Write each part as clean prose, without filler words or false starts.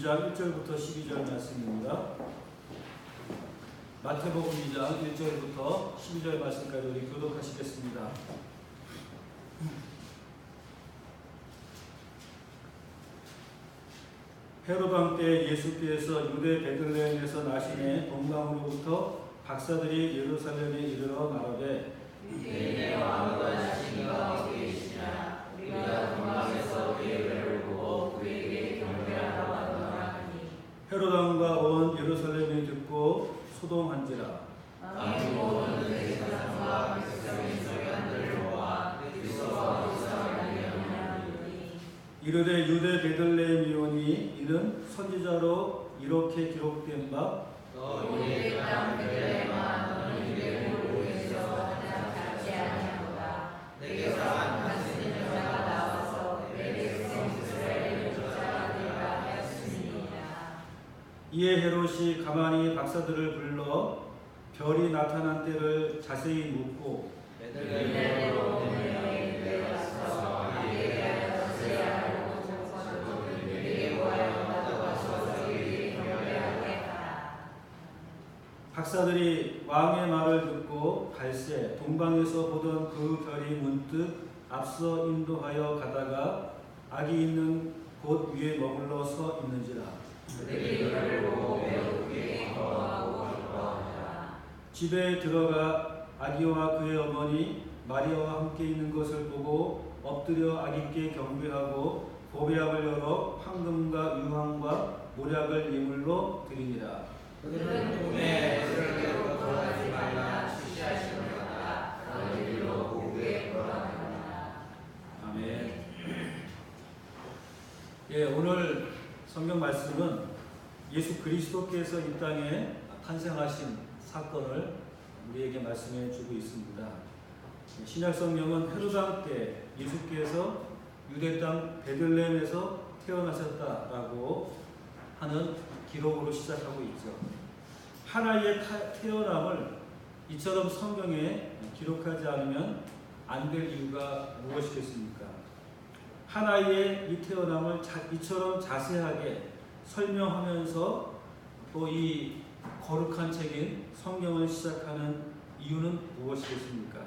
2장 1절부터 12절 말씀입니다. 마태복음 2장 1절부터 12절 말씀까지 우리 교독하시겠습니다. 헤로드 왕 때 예수께서 유대 베들레헴에서 나시매 동방으로부터 박사들이 예루살렘에 이르러 말하되 유대인의 왕으로 나시니가 어디 계시냐 우리가 동방에서 그의 배를 보고 그에게 경배하러 왔노라하니 헤로드 왕과 온 예루살렘이 듣고 소동한지라. 왕이 모든 대제사장과 백성의 서기관들을 모아 그리스도가 어디서 알리려느니 이르되 유대 베들레헴이오니 이는 선지자로 이렇게 기록된 바 너 유대 땅 베들레헴아 너는 유대 고국에서 가장 작지 아니하도다. 내게서 안하시는 여자가 나와서 내 백성 이스라엘을 쫓아가 되라 하였음이니라. 이에 헤롯이 가만히 박사들을 불러 별이 나타난 때를 자세히 묻고 베들레헴으로 오는 유대에 가서 이에 대하여 자세히 알고 듣고서도 그에게 구하여 가져와서 저희에게 경배하게 하라. 박사들이 왕의 말을 듣고 갈새 동방에서 보던 그 별이 문득 앞서 인도하여 가다가 악이 있는 곳 위에 머물러 서 있는지라. 그들이 이를 보고 매우 크게 기뻐하고 기뻐하더라. 집에 들어가 아기와 그의 어머니 마리아와 함께 있는 것을 보고 엎드려 아기께 경배하고 보배압을 열어 황금과 유황과 모략을 예물로 드리니라. 그들은 꿈에 그들에게로 돌아가지 말라 지시하시노라. 다른 길로 고국에 돌아가니라. 아멘. 예, 오늘 성경 말씀은 예수 그리스도께서 이 땅에 탄생하신 사건을 우리에게 말씀해 주고 있습니다. 신약 성경은 헤로드 왕 때 예수께서 유대 땅 베들레헴에서 태어나셨다라고 하는 기록으로 시작하고 있죠. 하나의 태어남을 이처럼 성경에 기록하지 않으면 안 될 이유가 무엇이겠습니까? 하나의 이 태어남을 이처럼 자세하게 설명하면서 또 이 거룩한 책인 성경을 시작하는 이유는 무엇이겠습니까?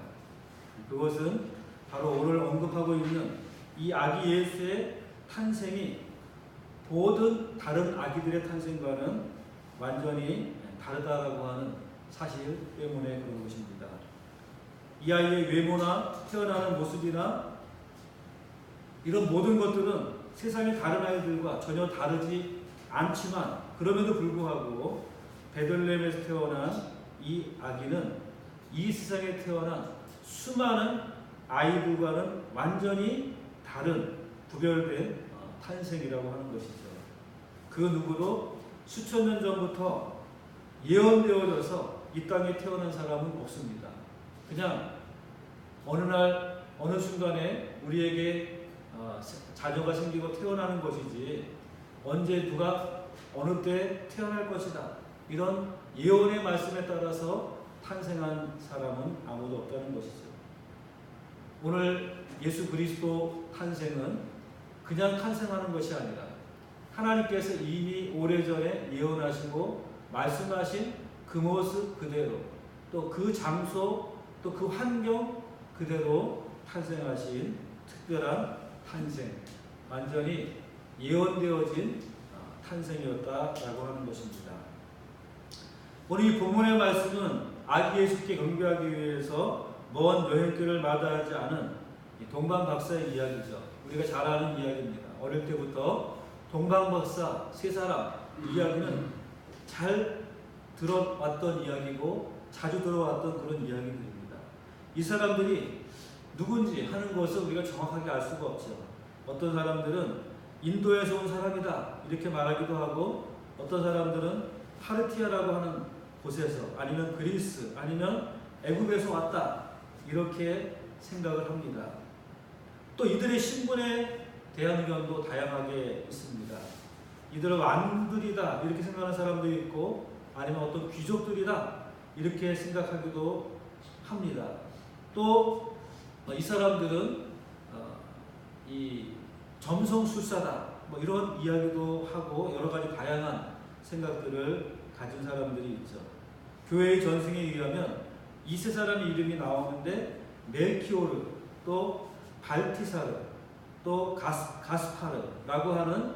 그것은 바로 오늘 언급하고 있는 이 아기 예수의 탄생이 모든 다른 아기들의 탄생과는 완전히 다르다라고 하는 사실 때문에 그런 것입니다. 이 아이의 외모나 태어나는 모습이나 이런 모든 것들은 세상의 다른 아이들과 전혀 다르지 않지만 그럼에도 불구하고 베들레헴에서 태어난 이 아기는 이 세상에 태어난 수많은 아이들과는 완전히 다른 구별된 탄생이라고 하는 것이죠. 그 누구도 수천 년 전부터 예언되어져서 이 땅에 태어난 사람은 없습니다. 그냥 어느 날 어느 순간에 우리에게 자녀가 생기고 태어나는 것이지 언제 누가 어느 때 태어날 것이다 이런 예언의 말씀에 따라서 탄생한 사람은 아무도 없다는 것이죠. 오늘 예수 그리스도 탄생은 그냥 탄생하는 것이 아니라 하나님께서 이미 오래전에 예언하시고 말씀하신 그 모습 그대로 또 그 장소 또 그 환경 그대로 탄생하신 특별한 탄생, 완전히 예언되어진 탄생이었다라고 하는 것입니다. 오늘 이 본문의 말씀은 아기 예수께 경배하기 위해서 먼 여행길을 마다하지 않은 동방박사의 이야기죠. 우리가 잘 아는 이야기입니다. 어릴 때부터 동방박사 세 사람 이야기는 잘 들어왔던 이야기고 자주 들어왔던 그런 이야기들입니다. 이 사람들이 누군지 하는 것을 우리가 정확하게 알 수가 없죠. 어떤 사람들은 인도에서 온 사람이다 이렇게 말하기도 하고 어떤 사람들은 파르티아라고 하는 곳에서 아니면 그리스 아니면 애굽에서 왔다 이렇게 생각을 합니다. 또 이들의 신분에 대한 의견도 다양하게 있습니다. 이들은 왕들이다 이렇게 생각하는 사람도 있고 아니면 어떤 귀족들이다 이렇게 생각하기도 합니다. 또 이 사람들은 이 점성술사다 뭐 이런 이야기도 하고 여러 가지 다양한 생각들을 가진 사람들이 있죠. 교회의 전승에 의하면 이 세 사람의 이름이 나오는데 멜키오르, 또 발티사르, 또 가스파르라고 하는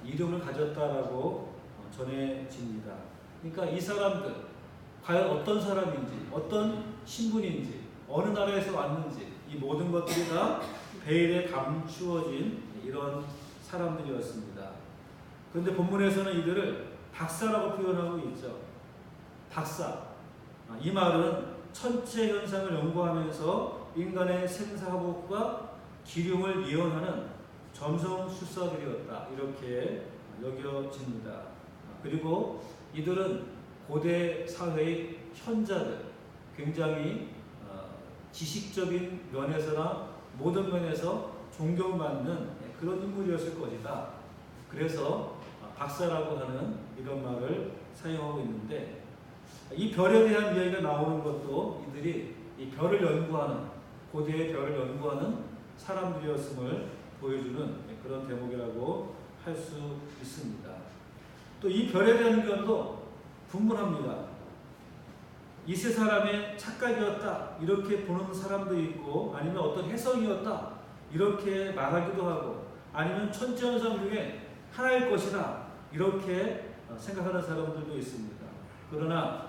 이름을 가졌다라고 전해집니다. 그러니까 이 사람들 과연 어떤 사람인지, 어떤 신분인지, 어느 나라에서 왔는지 이 모든 것들이 다 베일에 감추어진 이런 사람들이었습니다. 그런데 본문에서는 이들을 박사라고 표현하고 있죠. 박사. 이 말은 천체 현상을 연구하면서 인간의 생사화복과 기륭을 예언하는 점성술사들이었다. 이렇게 여겨집니다. 그리고 이들은 고대 사회의 현자들, 굉장히 지식적인 면에서나 모든 면에서 존경받는 그런 인물이었을 것이다. 그래서 박사라고 하는 이런 말을 사용하고 있는데, 이 별에 대한 이야기가 나오는 것도 이들이 이 별을 연구하는, 고대의 별을 연구하는 사람들이었음을 보여주는 그런 대목이라고 할 수 있습니다. 또 이 별에 대한 의견도 분분합니다. 이 세 사람의 착각이었다 이렇게 보는 사람도 있고, 아니면 어떤 해석이었다 이렇게 말하기도 하고, 아니면 천체현상 중에 하나일 것이다 이렇게 생각하는 사람들도 있습니다. 그러나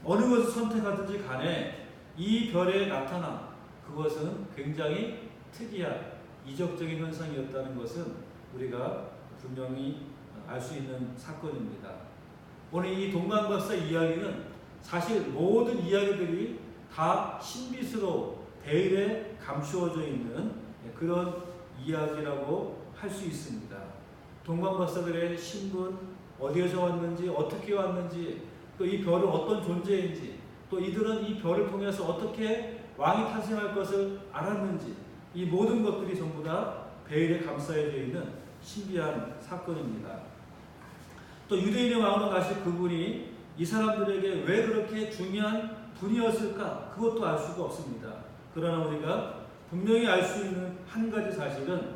어느 것을 선택하든지 간에 이 별의 나타남, 그것은 굉장히 특이한 이적적인 현상이었다는 것은 우리가 분명히 알 수 있는 사건입니다. 오늘 이 동방박사 이야기는 사실 모든 이야기들이 다 신비스러워 베일에 감추어져 있는 그런 이야기라고 할 수 있습니다. 동방박사들의 신분, 어디에서 왔는지, 어떻게 왔는지, 또 이 별은 어떤 존재인지, 또 이들은 이 별을 통해서 어떻게 왕이 탄생할 것을 알았는지, 이 모든 것들이 전부 다 베일에 감싸여져 있는 신비한 사건입니다. 또 유대인의 왕으로 가실 그분이 이 사람들에게 왜 그렇게 중요한 분이었을까? 그것도 알 수가 없습니다. 그러나 우리가 분명히 알 수 있는 한 가지 사실은,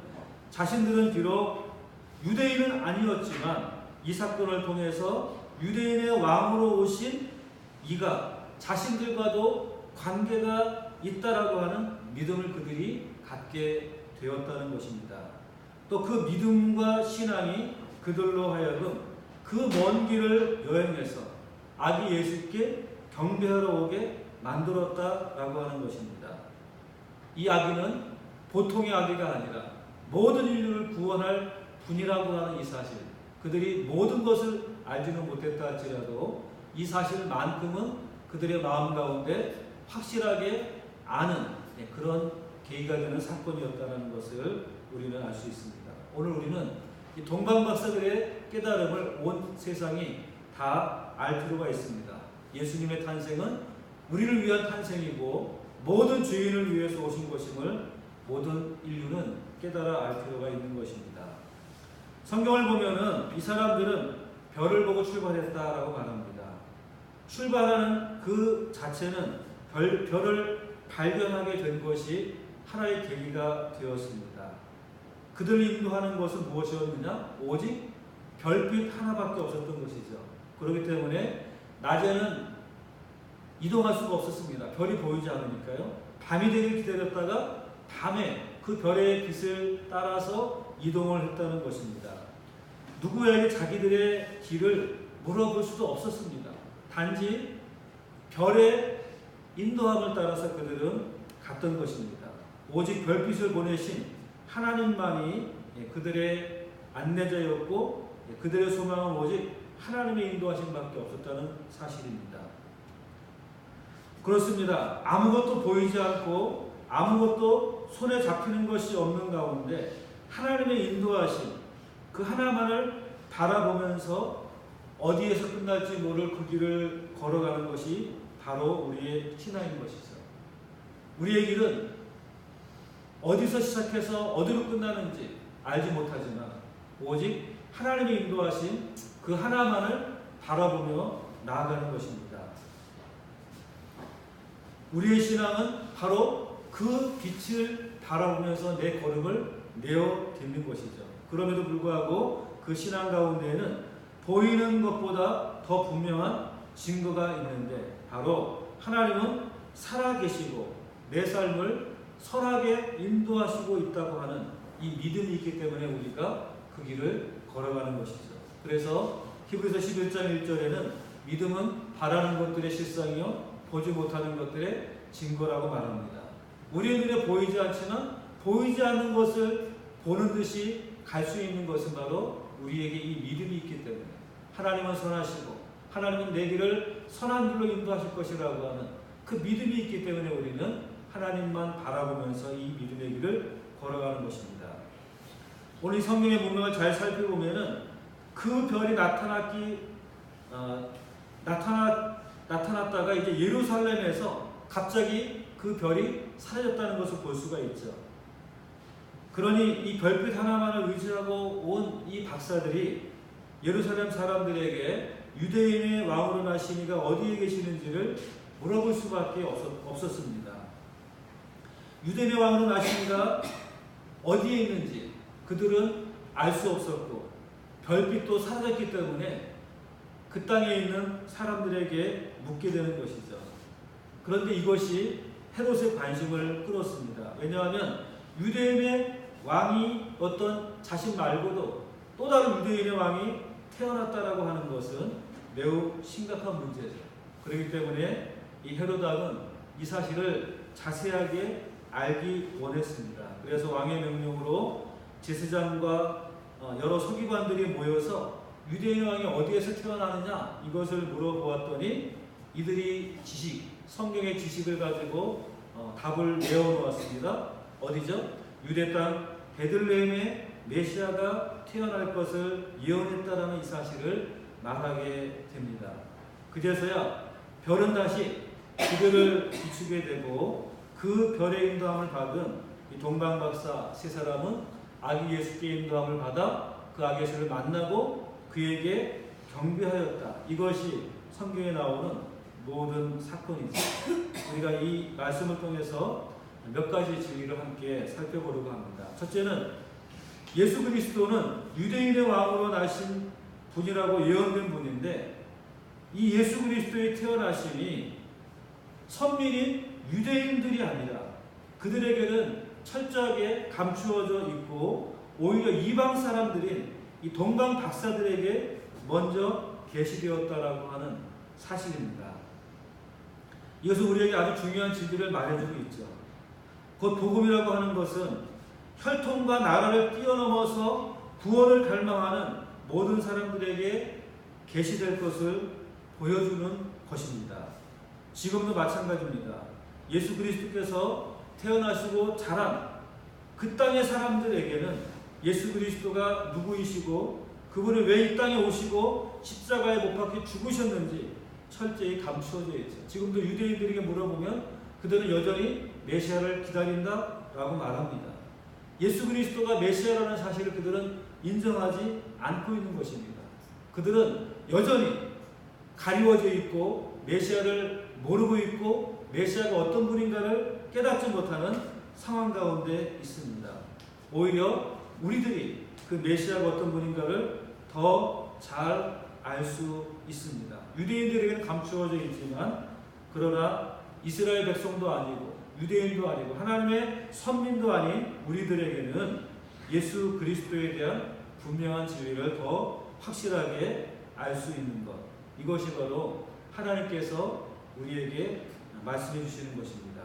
자신들은 비록 유대인은 아니었지만 이 사건을 통해서 유대인의 왕으로 오신 이가 자신들과도 관계가 있다라고 하는 믿음을 그들이 갖게 되었다는 것입니다. 또 그 믿음과 신앙이 그들로 하여금 그 먼 길을 여행해서 아기 예수께 경배하러 오게 만들었다라고 하는 것입니다. 이 아기는 보통의 아기가 아니라 모든 인류를 구원할 분이라고 하는 이 사실, 그들이 모든 것을 알지는 못했다 할지라도 이 사실만큼은 그들의 마음 가운데 확실하게 아는 그런 계기가 되는 사건이었다는 것을 우리는 알 수 있습니다. 오늘 우리는 이 동방박사들의 깨달음을 온 세상이 다 알 필요가 있습니다. 예수님의 탄생은 우리를 위한 탄생이고 모든 죄인을 위해서 오신 것임을 모든 인류는 깨달아 알 필요가 있는 것입니다. 성경을 보면은 이 사람들은 별을 보고 출발했다라고 말합니다. 출발하는 그 자체는 별을 발견하게 된 것이 하나의 계기가 되었습니다. 그들을 인도하는 것은 무엇이었느냐? 오직 별빛 하나밖에 없었던 것이죠. 그렇기 때문에 낮에는 이동할 수가 없었습니다. 별이 보이지 않으니까요. 밤이 되길 기다렸다가 밤에 그 별의 빛을 따라서 이동을 했다는 것입니다. 누구에게 자기들의 길을 물어볼 수도 없었습니다. 단지 별의 인도함을 따라서 그들은 갔던 것입니다. 오직 별빛을 보내신 하나님만이 그들의 안내자였고, 그들의 소망은 오직 하나님의 인도하심밖에 없었다는 사실입니다. 그렇습니다. 아무것도 보이지 않고 아무것도 손에 잡히는 것이 없는 가운데 하나님의 인도하심, 그 하나만을 바라보면서 어디에서 끝날지 모를 그 길을 걸어가는 것이 바로 우리의 신앙인 것이죠. 우리의 길은 어디서 시작해서 어디로 끝나는지 알지 못하지만 오직 하나님의 인도하신 그 하나만을 바라보며 나아가는 것입니다. 우리의 신앙은 바로 그 빛을 바라보면서 내 걸음을 내어 딛는 것이죠. 그럼에도 불구하고 그 신앙 가운데에는 보이는 것보다 더 분명한 증거가 있는데, 바로 하나님은 살아계시고 내 삶을 선하게 인도하시고 있다고 하는 이 믿음이 있기 때문에 우리가 그 길을 걸어가는 것이죠. 그래서 히브리서 11장 1절에는 믿음은 바라는 것들의 실상이요 보지 못하는 것들의 증거라고 말합니다. 우리의 눈에 보이지 않지만 보이지 않는 것을 보는 듯이 갈 수 있는 것은 바로 우리에게 이 믿음이 있기 때문에, 하나님은 선하시고 하나님은 내 길을 선한 길로 인도하실 것이라고 하는 그 믿음이 있기 때문에 우리는 하나님만 바라보면서 이 믿음의 길을 걸어가는 것입니다. 오늘 이 성경의 문맥을 잘 살펴보면은 그 별이 나타났다가 이제 예루살렘에서 갑자기 그 별이 사라졌다는 것을 볼 수가 있죠. 그러니 이 별빛 하나만을 의지하고 온 이 박사들이 예루살렘 사람들에게 유대인의 왕으로 나신 이가 어디에 계시는지를 물어볼 수밖에 없었습니다. 유대인의 왕으로 나신 이가 어디에 있는지 그들은 알 수 없었고, 별빛도 사라졌기 때문에 그 땅에 있는 사람들에게 묻게 되는 것이죠. 그런데 이것이 헤롯의 관심을 끌었습니다. 왜냐하면 유대인의 왕이 어떤 자신 말고도 또 다른 유대인의 왕이 태어났다라고 하는 것은 매우 심각한 문제죠. 그렇기 때문에 이 헤롯 왕은 이 사실을 자세하게 알기 원했습니다. 그래서 왕의 명령으로 제사장과 여러 서기관들이 모여서 유대인 왕이 어디에서 태어나느냐 이것을 물어보았더니 이들이 성경의 지식을 가지고 답을 외워놓았습니다. 어디죠? 유대 땅 베들레헴에 메시아가 태어날 것을 예언했다라는 이 사실을 말하게 됩니다. 그제서야 별은 다시 그들을 비추게 되고, 그 별의 인도함을 받은 이 동방박사 세 사람은 아기 예수께 인도함을 받아 그 아기 예수를 만나고 그에게 경배하였다. 이것이 성경에 나오는 모든 사건이죠. 우리가 이 말씀을 통해서 몇 가지 진리를 함께 살펴보려고 합니다. 첫째는 예수 그리스도는 유대인의 왕으로 나신 분이라고 예언된 분인데, 이 예수 그리스도의 태어나심이 선민인 유대인들이 아니라 그들에게는 철저하게 감추어져 있고, 오히려 이방 사람들인 이 동방 박사들에게 먼저 계시되었다라고 하는 사실입니다. 이것은 우리에게 아주 중요한 진리를 말해주고 있죠. 곧 복음이라고 하는 것은 혈통과 나라를 뛰어넘어서 구원을 갈망하는 모든 사람들에게 계시될 것을 보여주는 것입니다. 지금도 마찬가지입니다. 예수 그리스도께서 태어나시고 자란 그 땅의 사람들에게는 예수 그리스도가 누구이시고 그분이 왜 이 땅에 오시고 십자가에 못 박혀 죽으셨는지 철저히 감추어져 있죠. 지금도 유대인들에게 물어보면 그들은 여전히 메시아를 기다린다라고 말합니다. 예수 그리스도가 메시아라는 사실을 그들은 인정하지 않고 있는 것입니다. 그들은 여전히 가리워져 있고 메시아를 모르고 있고 메시아가 어떤 분인가를 깨닫지 못하는 상황 가운데 있습니다. 오히려 우리들이 그 메시아가 어떤 분인가를 더 잘 알 수 있습니다. 유대인들에게는 감추어져 있지만, 그러나 이스라엘 백성도 아니고 유대인도 아니고 하나님의 선민도 아닌 우리들에게는 예수 그리스도에 대한 분명한 진리를 더 확실하게 알 수 있는 것, 이것이 바로 하나님께서 우리에게 말씀해 주시는 것입니다.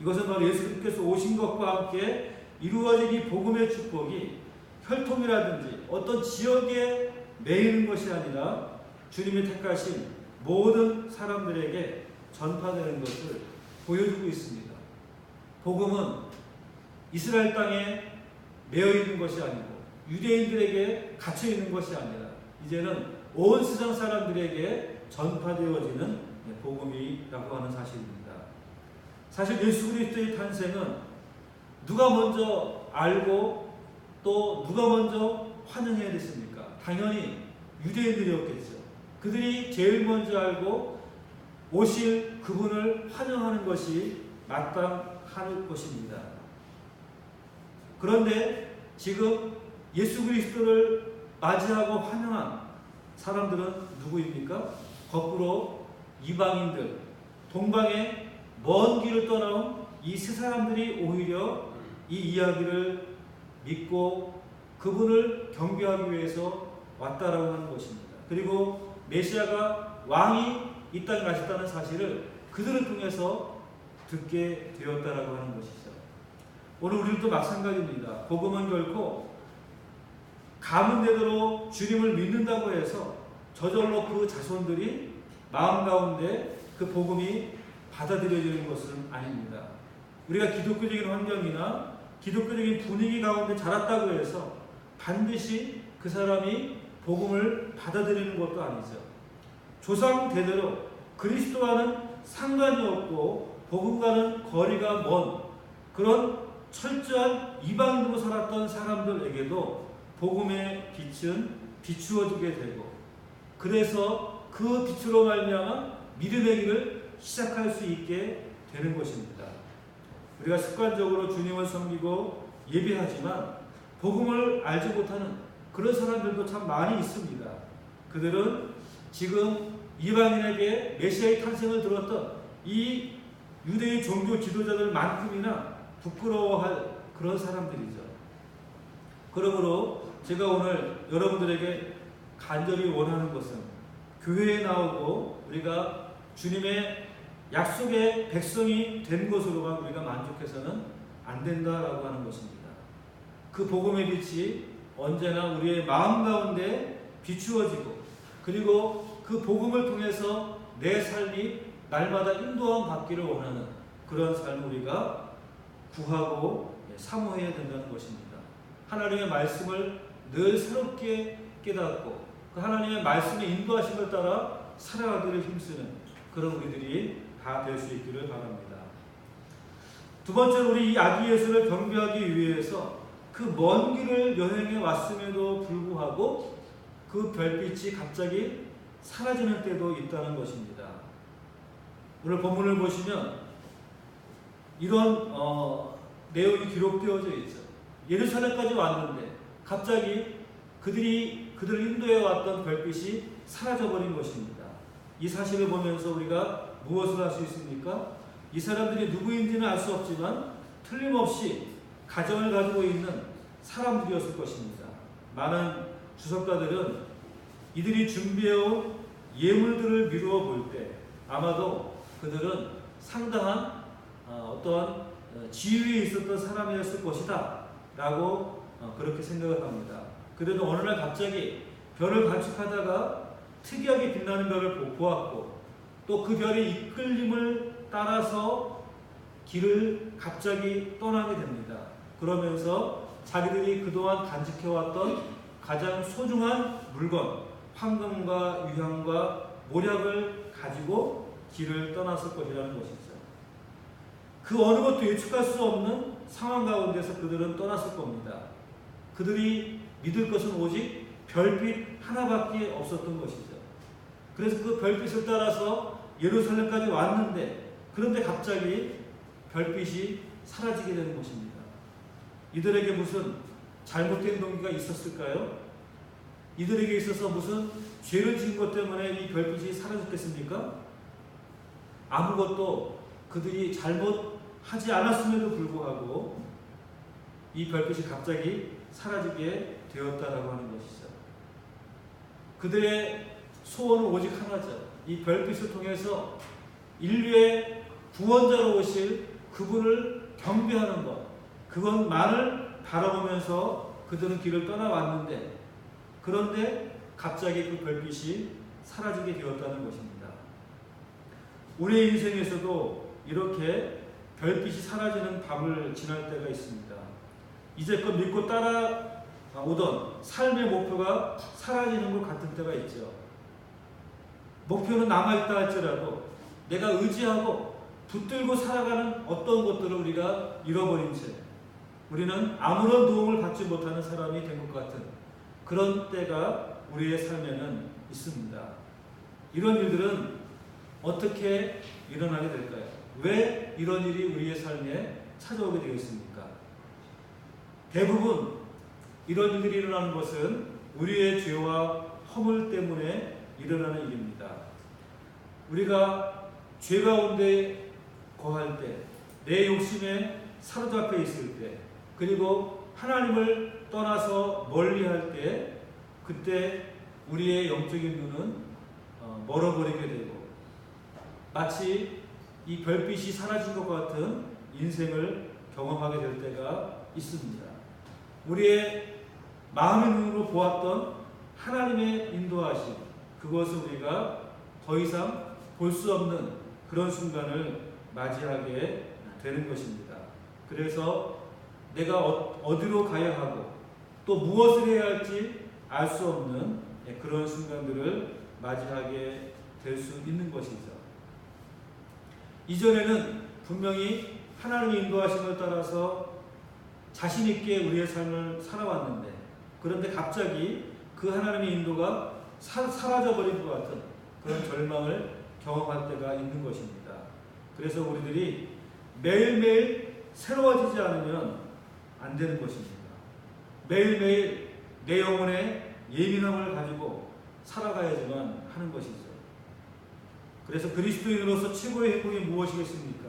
이것은 바로 예수님께서 오신 것과 함께 이루어진 이 복음의 축복이 혈통이라든지 어떤 지역에 매이는 것이 아니라 주님이 택하신 모든 사람들에게 전파되는 것을 보여주고 있습니다. 복음은 이스라엘 땅에 매여 있는 것이 아니고 유대인들에게 갇혀 있는 것이 아니라 이제는 온 세상 사람들에게 전파되어지는 복음이라고 하는 사실입니다. 사실 예수 그리스도의 탄생은 누가 먼저 알고 또 누가 먼저 환영해야 됐습니까? 당연히 유대인들이었겠죠. 그들이 제일 먼저 알고 오실 그분을 환영하는 것이 마땅할 것입니다. 그런데 지금 예수 그리스도를 맞이하고 환영한 사람들은 누구입니까? 거꾸로 이방인들, 동방의 먼 길을 떠나온 이 세 사람들이 오히려 이 이야기를 믿고 그분을 경배하기 위해서 왔다라고 하는 것입니다. 그리고 메시아가 왕이 이 땅에 나셨다는 사실을 그들을 통해서 듣게 되었다라고 하는 것이죠. 오늘 우리도 마찬가지입니다. 복음은 결코 가문대대로 주님을 믿는다고 해서 저절로 그 자손들이 마음 가운데 그 복음이 받아들여지는 것은 아닙니다. 우리가 기독교적인 환경이나 기독교적인 분위기 가운데 자랐다고 해서 반드시 그 사람이 복음을 받아들이는 것도 아니죠. 조상 대대로 그리스도와는 상관이 없고 복음과는 거리가 먼 그런 철저한 이방인으로 살았던 사람들에게도 복음의 빛은 비추어지게 되고, 그래서 그 빛으로 말미암아 믿음의 길을 시작할 수 있게 되는 것입니다. 우리가 습관적으로 주님을 섬기고 예배하지만 복음을 알지 못하는 그런 사람들도 참 많이 있습니다. 그들은 지금 이방인에게 메시아의 탄생을 들었던 이 유대의 종교 지도자들만큼이나 부끄러워할 그런 사람들이죠. 그러므로 제가 오늘 여러분들에게 간절히 원하는 것은 교회에 나오고 우리가 주님의 약속의 백성이 된 것으로만 우리가 만족해서는 안 된다라고 하는 것입니다. 그 복음의 빛이 언제나 우리의 마음 가운데 비추어지고, 그리고 그 복음을 통해서 내 삶이 날마다 인도함 받기를 원하는 그런 삶을 우리가 구하고 사모해야 된다는 것입니다. 하나님의 말씀을 늘 새롭게 깨닫고 그 하나님의 말씀의 인도하심을 따라 살아가기를 힘쓰는 그런 우리들이 다 될 수 있기를 바랍니다. 두 번째로 우리 이 아기 예수를 경배하기 위해서 그 먼 길을 여행해 왔음에도 불구하고 그 별빛이 갑자기 사라지는 때도 있다는 것입니다. 오늘 본문을 보시면 이런 내용이 기록되어져 있죠. 예루살렘까지 왔는데 갑자기 그들을 인도해 왔던 별빛이 사라져버린 것입니다. 이 사실을 보면서 우리가 무엇을 할 수 있습니까? 이 사람들이 누구인지는 알 수 없지만 틀림없이 가정을 가지고 있는 사람들이었을 것입니다. 많은 주석가들은 이들이 준비해온 예물들을 미루어 볼 때 아마도 그들은 상당한 어떠한 지위에 있었던 사람이었을 것이다 라고 그렇게 생각을 합니다. 그래도 어느 날 갑자기 별을 관측하다가 특이하게 빛나는 별을 보았고, 또 그 별의 이끌림을 따라서 길을 갑자기 떠나게 됩니다. 그러면서 자기들이 그동안 간직해왔던 가장 소중한 물건, 황금과 유향과 모략을 가지고 길을 떠났을 것이라는 것이죠. 그 어느 것도 예측할 수 없는 상황 가운데서 그들은 떠났을 겁니다. 그들이 믿을 것은 오직 별빛 하나밖에 없었던 것이죠. 그래서 그 별빛을 따라서 예루살렘까지 왔는데, 그런데 갑자기 별빛이 사라지게 되는 것입니다. 이들에게 무슨 잘못된 동기가 있었을까요? 이들에게 있어서 무슨 죄를 지은 것 때문에 이 별빛이 사라졌겠습니까? 아무것도 그들이 잘못하지 않았음에도 불구하고 이 별빛이 갑자기 사라지게 되었다라고 하는 것이죠. 그들의 소원은 오직 하나죠. 이 별빛을 통해서 인류의 구원자로 오실 그분을 경배하는 것, 그것만을 바라보면서 그들은 길을 떠나왔는데, 그런데 갑자기 그 별빛이 사라지게 되었다는 것입니다. 우리의 인생에서도 이렇게 별빛이 사라지는 밤을 지날 때가 있습니다. 이제껏 믿고 따라오던 삶의 목표가 사라지는 것 같은 때가 있죠. 목표는 남아있다 할지라도 내가 의지하고 붙들고 살아가는 어떤 것들을 우리가 잃어버린 채 우리는 아무런 도움을 받지 못하는 사람이 된 것 같은 그런 때가 우리의 삶에는 있습니다. 이런 일들은 어떻게 일어나게 될까요? 왜 이런 일이 우리의 삶에 찾아오게 되겠습니까? 대부분 이런 일들이 일어나는 것은 우리의 죄와 허물 때문에 일어나는 일입니다. 우리가 죄 가운데 거할 때, 내 욕심에 사로잡혀 있을 때, 그리고 하나님을 떠나서 멀리할 때, 그때 우리의 영적인 눈은 멀어버리게 되고 마치 이 별빛이 사라진 것 같은 인생을 경험하게 될 때가 있습니다. 우리의 마음의 눈으로 보았던 하나님의 인도하심, 그것을 우리가 더 이상 볼 수 없는 그런 순간을 맞이하게 되는 것입니다. 그래서 내가 어디로 가야 하고 또 무엇을 해야 할지 알 수 없는 그런 순간들을 맞이하게 될 수 있는 것이죠. 이전에는 분명히 하나님의 인도하심을 따라서 자신 있게 우리의 삶을 살아왔는데, 그런데 갑자기 그 하나님의 인도가 사라져버린 것 같은 그런 절망을 경험할 때가 있는 것입니다. 그래서 우리들이 매일매일 새로워지지 않으면 안 되는 것입니다. 매일매일 내 영혼의 예민함을 가지고 살아가야지만 하는 것이죠. 그래서 그리스도인으로서 최고의 행복이 무엇이겠습니까?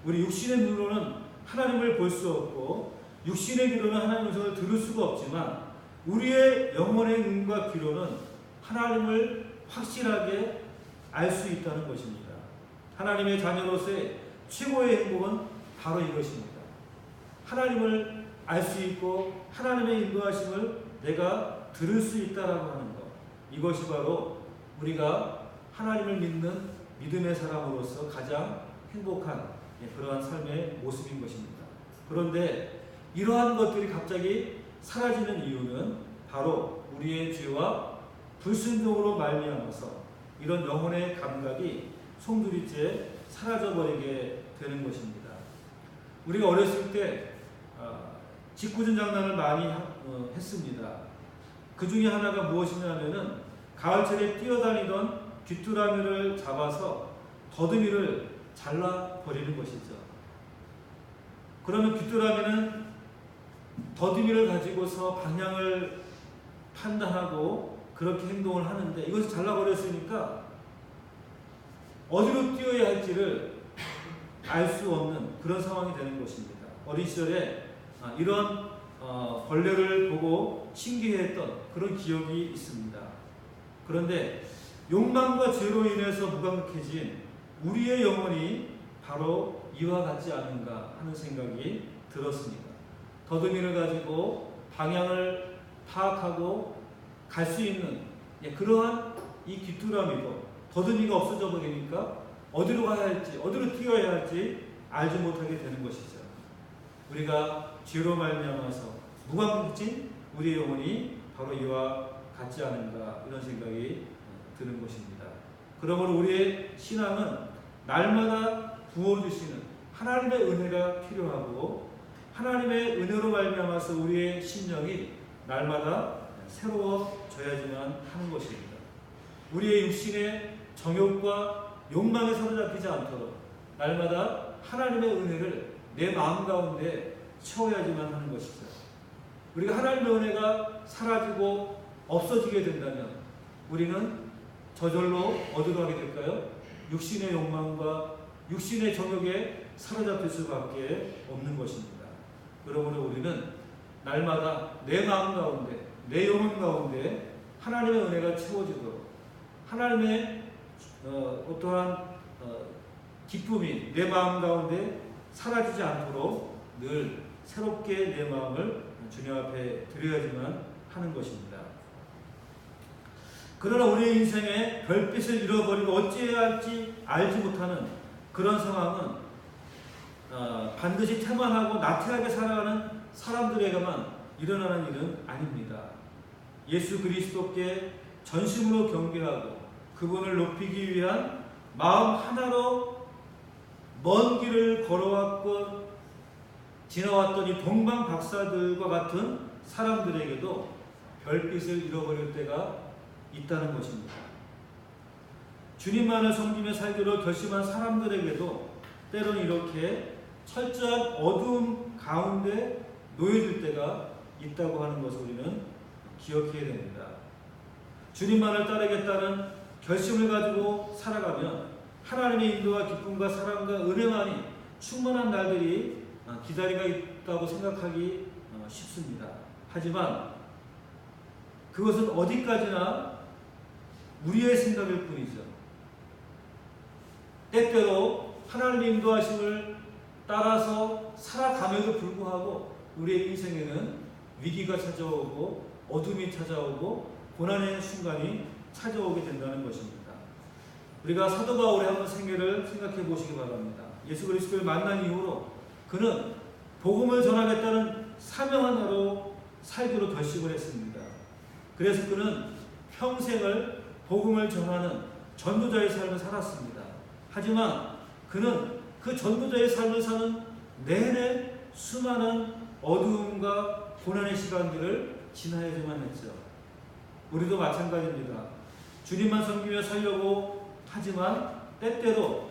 우리 육신의 눈으로는 하나님을 볼 수 없고 육신의 귀로는 하나님의 음성을 들을 수가 없지만 우리의 영혼의 눈과 귀로는 하나님을 확실하게 알 수 있다는 것입니다. 하나님의 자녀로서의 최고의 행복은 바로 이것입니다. 하나님을 알 수 있고 하나님의 인도하심을 내가 들을 수 있다라고 하는 것, 이것이 바로 우리가 하나님을 믿는 믿음의 사람으로서 가장 행복한 그러한 삶의 모습인 것입니다. 그런데 이러한 것들이 갑자기 사라지는 이유는 바로 우리의 죄와 불순종으로 말미암아서 이런 영혼의 감각이 송두리째 사라져버리게 되는 것입니다. 우리가 어렸을 때 짓궂은 장난을 많이 했습니다. 그 중에 하나가 무엇이냐면은 가을철에 뛰어다니던 귀뚜라미를 잡아서 더듬이를 잘라버리는 것이죠. 그러면 귀뚜라미는 더듬이를 가지고서 방향을 판단하고 그렇게 행동을 하는데, 이것을 잘라버렸으니까 어디로 뛰어야 할지를 알 수 없는 그런 상황이 되는 것입니다. 어린 시절에 이런 벌레를 보고 신기해했던 그런 기억이 있습니다. 그런데 욕망과 죄로 인해서 무감각해진 우리의 영혼이 바로 이와 같지 않은가 하는 생각이 들었습니다. 더듬이를 가지고 방향을 파악하고 갈 수 있는 그러한 이 귀뚜라미도 더듬이가 없어져 버리니까 어디로 가야 할지, 어디로 뛰어야 할지 알지 못하게 되는 것이죠. 우리가 죄로 말미암아서 무감각해진 우리의 영혼이 바로 이와 같지 않은가, 이런 생각이 드는 것입니다. 그러므로 우리의 신앙은 날마다 부어주시는 하나님의 은혜가 필요하고, 하나님의 은혜로 말미암아서 우리의 심령이 날마다 새로워져야지만 하는 것입니다. 우리의 육신의 정욕과 욕망에 사로잡히지 않도록 날마다 하나님의 은혜를 내 마음 가운데 채워야지만 하는 것이죠. 우리가 하나님의 은혜가 사라지고 없어지게 된다면 우리는 저절로 어디로 가게 될까요? 육신의 욕망과 육신의 정욕에 사로잡힐 수밖에 없는 것입니다. 그러므로 우리는 날마다 내 마음 가운데, 내 영혼 가운데 하나님의 은혜가 채워지도록, 하나님의 어떠한 기쁨이 내 마음 가운데 사라지지 않도록 늘 새롭게 내 마음을 주님 앞에 드려야지만 하는 것입니다. 그러나 우리의 인생에 별빛을 잃어버리고 어찌해야 할지 알지 못하는 그런 상황은 반드시 태만하고 나태하게 살아가는 사람들에게만 일어나는 일은 아닙니다. 예수 그리스도께 전심으로 경배하고 그분을 높이기 위한 마음 하나로 먼 길을 걸어왔고 지나왔던 이 동방 박사들과 같은 사람들에게도 별빛을 잃어버릴 때가 있다는 것입니다. 주님만을 섬기며 살기로 결심한 사람들에게도 때로는 이렇게 철저한 어두움 가운데 놓여질 때가 있다고 하는 것을 우리는 기억해야 됩니다. 주님만을 따르겠다는 결심을 가지고 살아가면 하나님의 인도와 기쁨과 사랑과 은혜만이 충만한 날들이 기다리고 있다고 생각하기 쉽습니다. 하지만 그것은 어디까지나 우리의 생각일 뿐이죠. 때때로 하나님의 인도하심을 따라서 살아감에도 불구하고 우리의 인생에는 위기가 찾아오고 어둠이 찾아오고 고난의 순간이 찾아오게 된다는 것입니다. 우리가 사도 바울의 한번 생애를 생각해 보시기 바랍니다. 예수 그리스도를 만난 이후로 그는 복음을 전하겠다는 사명 하나로 살기로 결심을 했습니다. 그래서 그는 평생을 복음을 전하는 전도자의 삶을 살았습니다. 하지만 그는 그 전도자의 삶을 사는 내내 수많은 어두움과 고난의 시간들을 지나야지만 했죠. 우리도 마찬가지입니다. 주님만 섬기며 살려고 하지만 때때로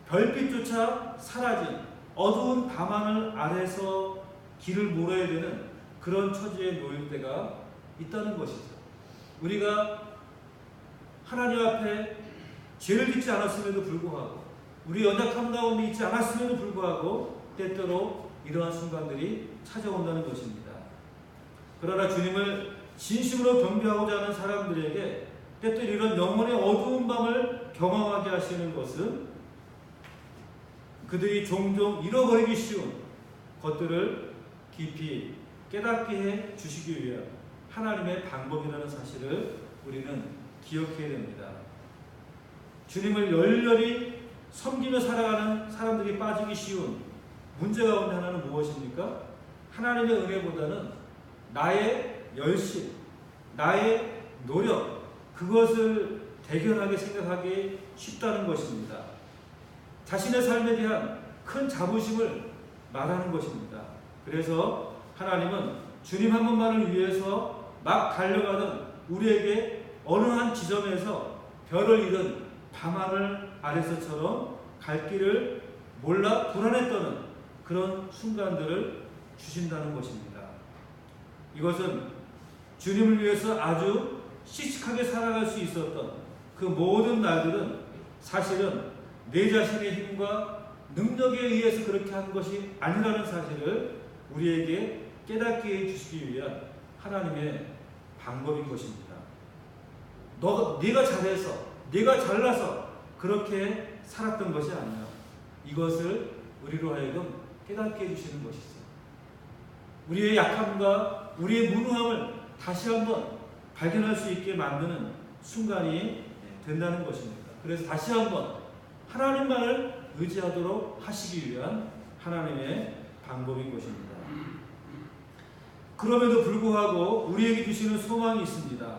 별빛조차 사라진 어두운 밤하늘 아래서 길을 몰아야 되는 그런 처지에 놓일 때가 있다는 것이죠. 우리가 하나님 앞에 죄를 짓지 않았음에도 불구하고 우리 연약함 가운데 있지 않았음에도 불구하고 때때로 이러한 순간들이 찾아온다는 것입니다. 그러나 주님을 진심으로 경배하고자 하는 사람들에게 때때로 이런 영혼의 어두운 밤을 경험하게 하시는 것은 그들이 종종 잃어버리기 쉬운 것들을 깊이 깨닫게 해 주시기 위한 하나님의 방법이라는 사실을 우리는 기억해야 됩니다. 주님을 열렬히 섬기며 살아가는 사람들이 빠지기 쉬운 문제 가운데 하나는 무엇입니까? 하나님의 은혜보다는 나의 열심, 나의 노력, 그것을 대견하게 생각하기 쉽다는 것입니다. 자신의 삶에 대한 큰 자부심을 말하는 것입니다. 그래서 하나님은 주님 한 분만을 위해서 막 달려가는 우리에게 어느 한 지점에서 별을 잃은 밤하늘 아래서처럼 갈 길을 몰라 불안에 떠는 그런 순간들을 주신다는 것입니다. 이것은 주님을 위해서 아주 씩씩하게 살아갈 수 있었던 그 모든 날들은 사실은 내 자신의 힘과 능력에 의해서 그렇게 한 것이 아니라는 사실을 우리에게 깨닫게 해주시기 위한 하나님의 방법인 것입니다. 네가 잘해서, 네가 잘나서 그렇게 살았던 것이 아니야. 이것을 우리로 하여금 깨닫게 해주시는 것이죠. 우리의 약함과 우리의 무능함을 다시 한번 발견할 수 있게 만드는 순간이 된다는 것입니다. 그래서 다시 한번 하나님만을 의지하도록 하시기 위한 하나님의 방법인 것입니다. 그럼에도 불구하고 우리에게 주시는 소망이 있습니다.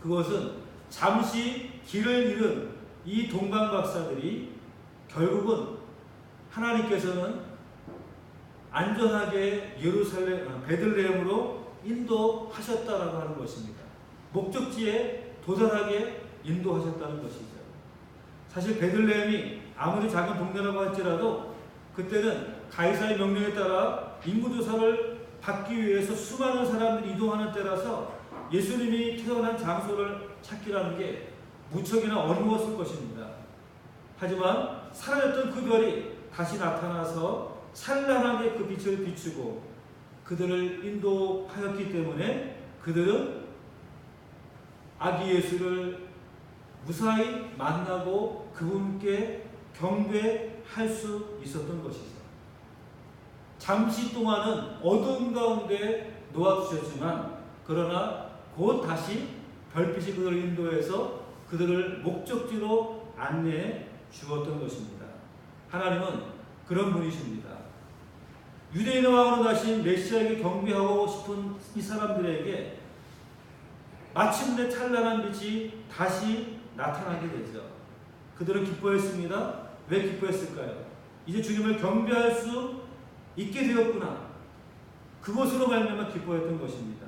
그것은 잠시 길을 잃은 이 동방박사들이 결국은 하나님께서는 안전하게 베들레헴으로 인도하셨다라고 하는 것입니다. 목적지에 도달하게 인도하셨다는 것이죠. 사실 베들레헴이 아무리 작은 동네라고 할지라도 그때는 가이사의 명령에 따라 인구조사를 받기 위해서 수많은 사람들이 이동하는 때라서 예수님이 태어난 장소를 찾기라는 게 무척이나 어려웠을 것입니다. 하지만 사라졌던 그 별이 다시 나타나서 찬란하게 그 빛을 비추고 그들을 인도하였기 때문에 그들은 아기 예수를 무사히 만나고 그분께 경배할 수 있었던 것이죠. 잠시 동안은 어두움 가운데 놓아주셨지만 그러나 곧 다시 별빛이 그들을 인도해서 그들을 목적지로 안내해 주었던 것입니다. 하나님은 그런 분이십니다. 유대인의 왕으로 나신 메시아에게 경배하고 싶은 이 사람들에게 마침내 찬란한 빛이 다시 나타나게 되죠. 그들은 기뻐했습니다. 왜 기뻐했을까요? 이제 주님을 경배할 수 있게 되었구나. 그것으로 말미암아 기뻐했던 것입니다.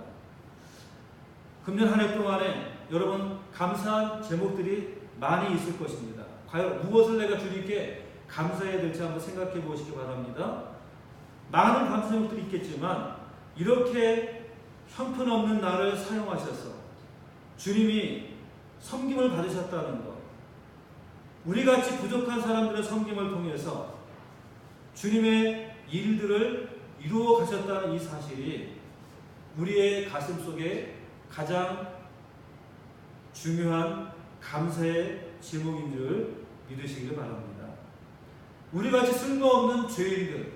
금년 한 해 동안에 여러분 감사한 제목들이 많이 있을 것입니다. 과연 무엇을 내가 주님께 감사해야 될지 한번 생각해 보시기 바랍니다. 많은 감사 제목들이 있겠지만 이렇게 형편없는 나를 사용하셔서 주님이 섬김을 받으셨다는 것, 우리같이 부족한 사람들의 섬김을 통해서 주님의 일들을 이루어 가셨다는 이 사실이 우리의 가슴 속에 가장 중요한 감사의 제목인 줄 믿으시길 바랍니다. 우리같이 쓸모없는 죄인들,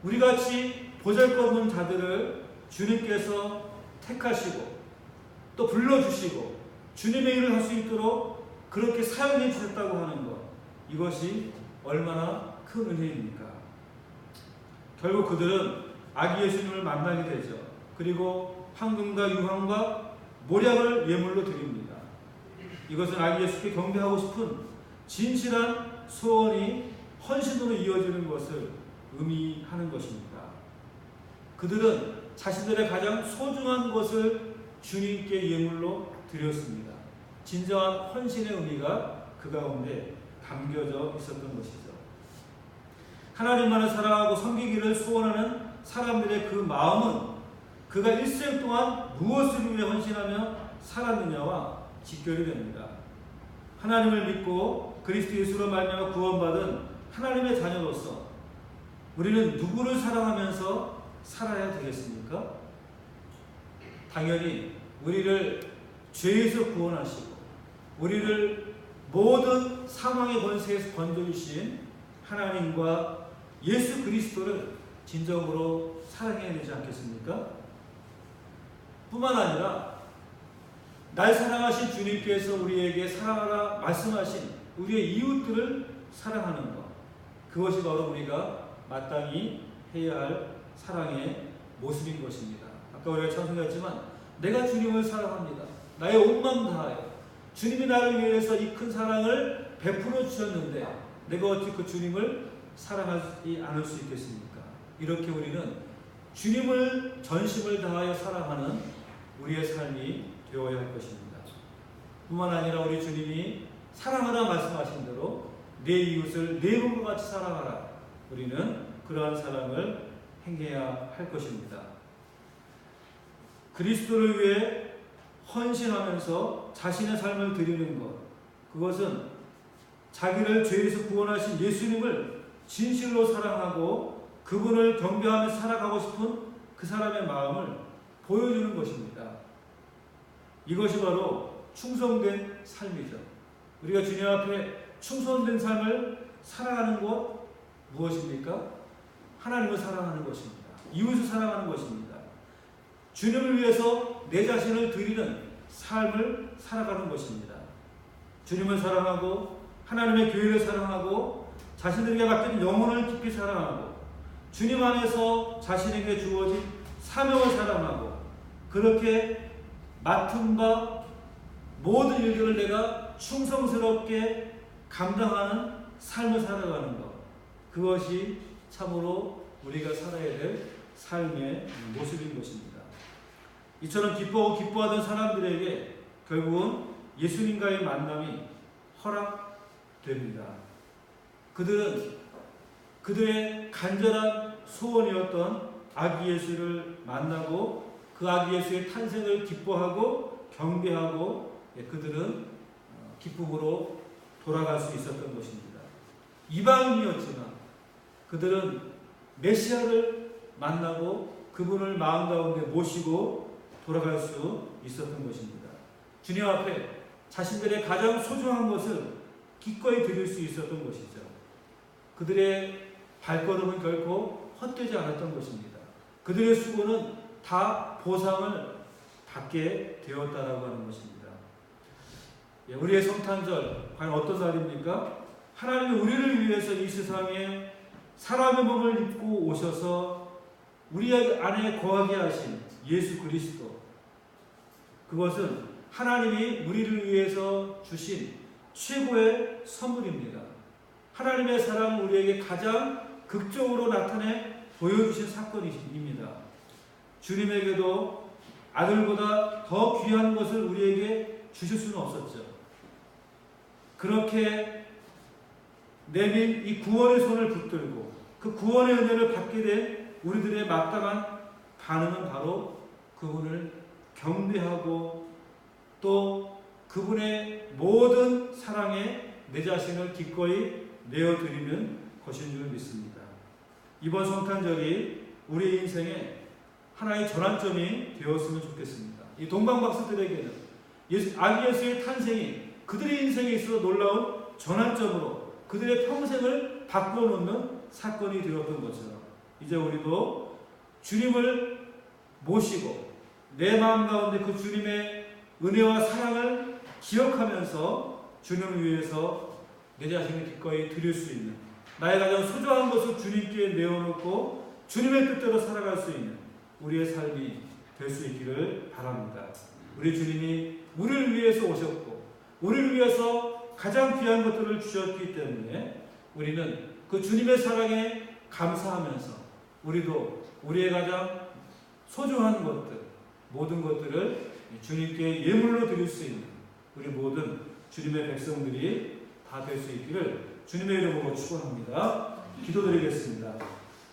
우리같이 보잘것없는 자들을 주님께서 택하시고 또 불러주시고 주님의 일을 할 수 있도록 그렇게 사용해 주셨다고 하는 것, 이것이 얼마나 큰 은혜입니까? 결국 그들은 아기 예수님을 만나게 되죠. 그리고 황금과 유황과 모략을 예물로 드립니다. 이것은 아기 예수께 경배하고 싶은 진실한 소원이 헌신으로 이어지는 것을 의미하는 것입니다. 그들은 자신들의 가장 소중한 것을 주님께 예물로 드렸습니다. 진정한 헌신의 의미가 그 가운데 담겨져 있었던 것이죠. 하나님만을 사랑하고 섬기기를 소원하는 사람들의 그 마음은 그가 일생 동안 무엇을 위해 헌신하며 살았느냐와 직결이 됩니다. 하나님을 믿고 그리스도 예수로 말미암아 구원받은 하나님의 자녀로서 우리는 누구를 사랑하면서 살아야 되겠습니까? 당연히 우리를 죄에서 구원하시고 우리를 모든 사망의 권세에서 건져주신 하나님과 예수 그리스도를 진정으로 사랑해야 되지 않겠습니까? 뿐만 아니라 날 사랑하신 주님께서 우리에게 사랑하라 말씀하신 우리의 이웃들을 사랑하는 것, 그것이 바로 우리가 마땅히 해야 할 사랑의 모습인 것입니다. 아까 우리가 찬송했지만 내가 주님을 사랑합니다. 나의 온 마음 다하여 주님이 나를 위해서 이 큰 사랑을 베풀어 주셨는데 내가 어찌 그 주님을 사랑하지 않을 수 있겠습니까? 이렇게 우리는 주님을 전심을 다하여 사랑하는 우리의 삶이 되어야 할 것입니다. 뿐만 아니라 우리 주님이 사랑하라 말씀하신 대로 내 이웃을 내 몸과 같이 사랑하라. 우리는 그러한 사랑을 행해야 할 것입니다. 그리스도를 위해 헌신하면서 자신의 삶을 드리는 것, 그것은 자기를 죄에서 구원하신 예수님을 진실로 사랑하고 그분을 경배하며 살아가고 싶은 그 사람의 마음을 보여주는 것입니다. 이것이 바로 충성된 삶이죠. 우리가 주님 앞에 충성된 삶을 살아가는 것 무엇입니까? 하나님을 사랑하는 것입니다. 이웃을 사랑하는 것입니다. 주님을 위해서 내 자신을 드리는 삶을 살아가는 것입니다. 주님을 사랑하고 하나님의 교회를 사랑하고 자신들에게 맡긴 영혼을 깊이 사랑하고 주님 안에서 자신에게 주어진 사명을 사랑하고 그렇게 맡은 바 모든 일들을 내가 충성스럽게 감당하는 삶을 살아가는 것, 그것이 참으로 우리가 살아야 될 삶의 모습인 것입니다. 이처럼 기뻐하고 기뻐하던 사람들에게 결국은 예수님과의 만남이 허락됩니다. 그들은 그들의 간절한 소원이었던 아기 예수를 만나고 그 아기 예수의 탄생을 기뻐하고 경배하고 그들은 기쁨으로 돌아갈 수 있었던 것입니다. 이방인이었지만 그들은 메시아를 만나고 그분을 마음 가운데 모시고 돌아갈 수 있었던 것입니다. 주님 앞에 자신들의 가장 소중한 것을 기꺼이 드릴 수 있었던 것이죠. 그들의 발걸음은 결코 헛되지 않았던 것입니다. 그들의 수고는 다 보상을 받게 되었다라고 하는 것입니다. 우리의 성탄절 과연 어떤 날입니까? 하나님이 우리를 위해서 이 세상에 사람의 몸을 입고 오셔서 우리 안에 거하게 하신 예수 그리스도, 그것은 하나님이 우리를 위해서 주신 최고의 선물입니다. 하나님의 사랑을 우리에게 가장 극적으로 나타내 보여주신 사건입니다. 주님에게도 아들보다 더 귀한 것을 우리에게 주실 수는 없었죠. 그렇게 내민 이 구원의 손을 붙들고 그 구원의 은혜를 받게 된 우리들의 마땅한 반응은 바로 그분을 경배하고 또 그분의 모든 사랑에 내 자신을 기꺼이 내어드리는 것인 줄 믿습니다. 이번 성탄절이 우리 인생에 하나의 전환점이 되었으면 좋겠습니다. 이 동방박사들에게는 아기 예수의 탄생이 그들의 인생에 있어 놀라운 전환점으로 그들의 평생을 바꿔놓는 사건이 되었던 것처럼 이제 우리도 주님을 모시고 내 마음 가운데 그 주님의 은혜와 사랑을 기억하면서 주님을 위해서 내 자신을 기꺼이 드릴 수 있는 나의 가장 소중한 것을 주님께 내어놓고 주님의 뜻대로 살아갈 수 있는 우리의 삶이 될 수 있기를 바랍니다. 우리 주님이 우리를 위해서 오셨고 우리를 위해서 가장 귀한 것들을 주셨기 때문에 우리는 그 주님의 사랑에 감사하면서 우리도 우리의 가장 소중한 것들 모든 것들을 주님께 예물로 드릴 수 있는 우리 모든 주님의 백성들이 다 될 수 있기를 주님의 이름으로 축원합니다. 기도드리겠습니다.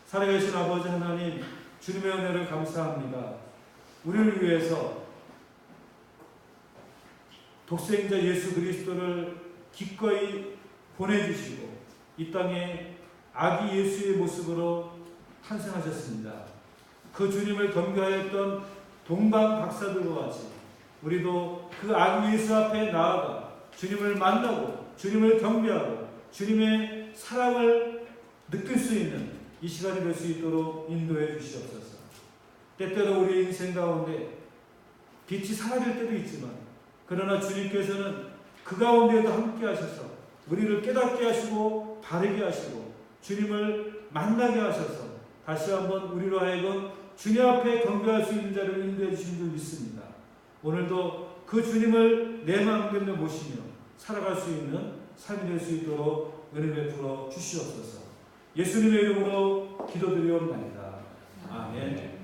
살아계신 아버지 하나님 주님의 은혜를 감사합니다. 우리를 위해서 독생자 예수 그리스도를 기꺼이 보내주시고 이 땅에 아기 예수의 모습으로 탄생하셨습니다. 그 주님을 경배하였던 동방 박사들과 같이 우리도 그 아기 예수 앞에 나아가 주님을 만나고 주님을 경배하고 주님의 사랑을 느낄 수 있는 이 시간이 될 수 있도록 인도해 주시옵소서. 때때로 우리 인생 가운데 빛이 사라질 때도 있지만 그러나 주님께서는 그 가운데에도 함께 하셔서 우리를 깨닫게 하시고 바르게 하시고 주님을 만나게 하셔서 다시 한번 우리로 하여금 주님 앞에 경배할 수 있는 자를 인도해 주신 줄 믿습니다. 오늘도 그 주님을 내 마음 가운데 모시며 살아갈 수 있는 삶이 될 수 있도록 은혜 베풀어 주시옵소서. 예수님의 이름으로 기도드리옵나이다. 아멘.